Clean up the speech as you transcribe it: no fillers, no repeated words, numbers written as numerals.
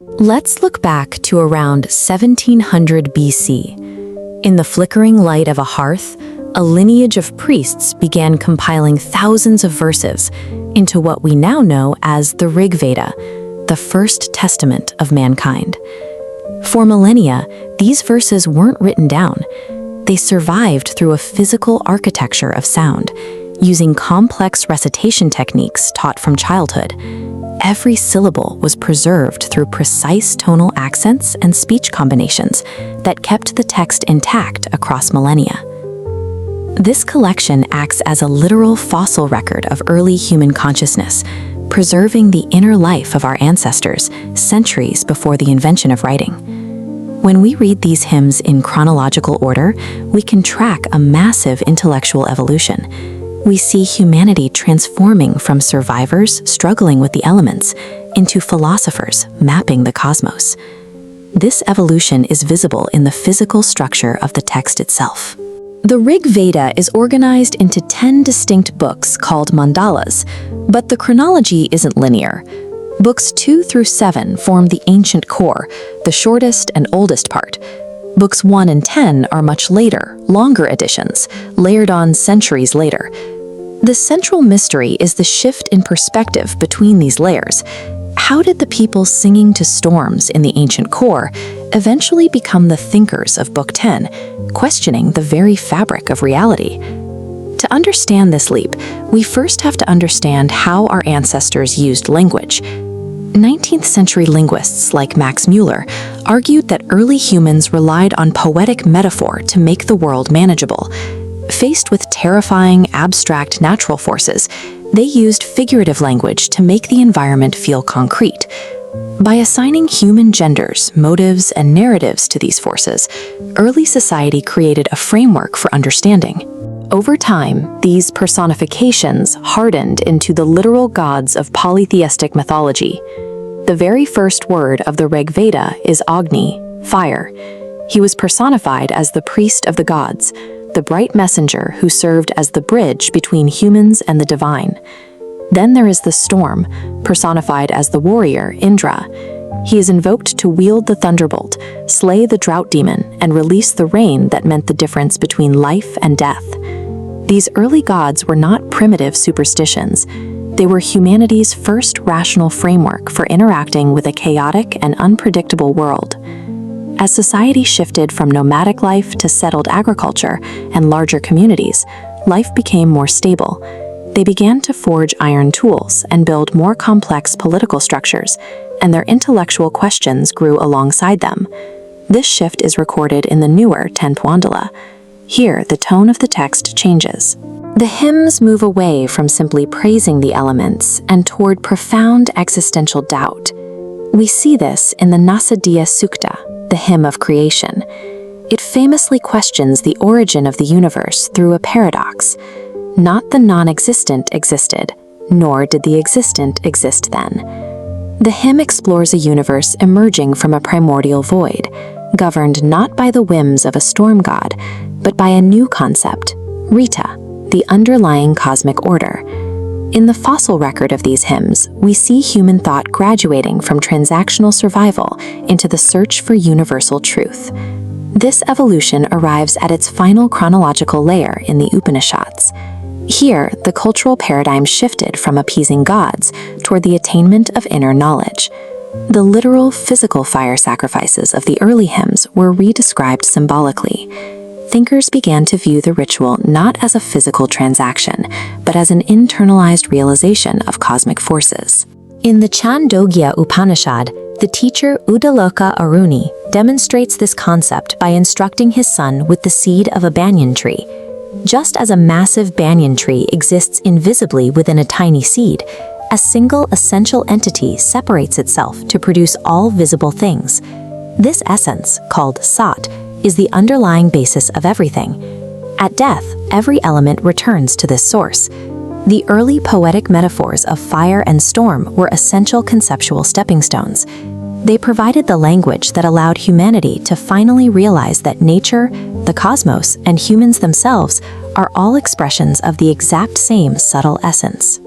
Let's look back to around 1700 BC. In the flickering light of a hearth, a lineage of priests began compiling thousands of verses into what we now know as the Rig Veda, the first testament of mankind. For millennia, these verses weren't written down. They survived through a physical architecture of sound, using complex recitation techniques taught from childhood. Every syllable was preserved through precise tonal accents and speech combinations that kept the text intact across millennia. This collection acts as a literal fossil record of early human consciousness, preserving the inner life of our ancestors centuries before the invention of writing. When we read these hymns in chronological order, we can track a massive intellectual evolution. We see humanity transforming from survivors struggling with the elements into philosophers mapping the cosmos. This evolution is visible in the physical structure of the text itself. The Rig Veda is organized into 10 distinct books called mandalas, but the chronology isn't linear. Books 2 through 7 form the ancient core, the shortest and oldest part. Books 1 and 10 are much later, longer editions, layered on centuries later. The central mystery is the shift in perspective between these layers. How did the people singing to storms in the ancient core eventually become the thinkers of Book 10, questioning the very fabric of reality? To understand this leap, we first have to understand how our ancestors used language. 19th century linguists like Max Muller argued that early humans relied on poetic metaphor to make the world manageable. Faced with terrifying, abstract natural forces, they used figurative language to make the environment feel concrete. By assigning human genders, motives, and narratives to these forces, early society created a framework for understanding. Over time, these personifications hardened into the literal gods of polytheistic mythology. The very first word of the Rig Veda is Agni, fire. He was personified as the priest of the gods, the bright messenger who served as the bridge between humans and the divine. Then there is the storm, personified as the warrior, Indra. He is invoked to wield the thunderbolt, slay the drought demon, and release the rain that meant the difference between life and death. These early gods were not primitive superstitions. They were humanity's first rational framework for interacting with a chaotic and unpredictable world. As society shifted from nomadic life to settled agriculture and larger communities, life became more stable. They began to forge iron tools and build more complex political structures, and their intellectual questions grew alongside them. This shift is recorded in the newer 10th Mandala. Here, the tone of the text changes. The hymns move away from simply praising the elements and toward profound existential doubt. We see this in the Nasadiya Sukta, the hymn of creation. It famously questions the origin of the universe through a paradox. Not the non-existent existed, nor did the existent exist then. The hymn explores a universe emerging from a primordial void, governed not by the whims of a storm god, but by a new concept, Rita, the underlying cosmic order. In the fossil record of these hymns, we see human thought graduating from transactional survival into the search for universal truth. This evolution arrives at its final chronological layer in the Upanishads. Here, the cultural paradigm shifted from appeasing gods toward the attainment of inner knowledge. The literal physical fire sacrifices of the early hymns were redescribed symbolically. Thinkers began to view the ritual not as a physical transaction, but as an internalized realization of cosmic forces. In the Chandogya Upanishad, the teacher Udaloka Aruni demonstrates this concept by instructing his son with the seed of a banyan tree. Just as a massive banyan tree exists invisibly within a tiny seed, a single essential entity separates itself to produce all visible things. This essence, called Sat, is the underlying basis of everything. At death, every element returns to this source. The early poetic metaphors of fire and storm were essential conceptual stepping stones. They provided the language that allowed humanity to finally realize that nature, the cosmos, and humans themselves are all expressions of the exact same subtle essence.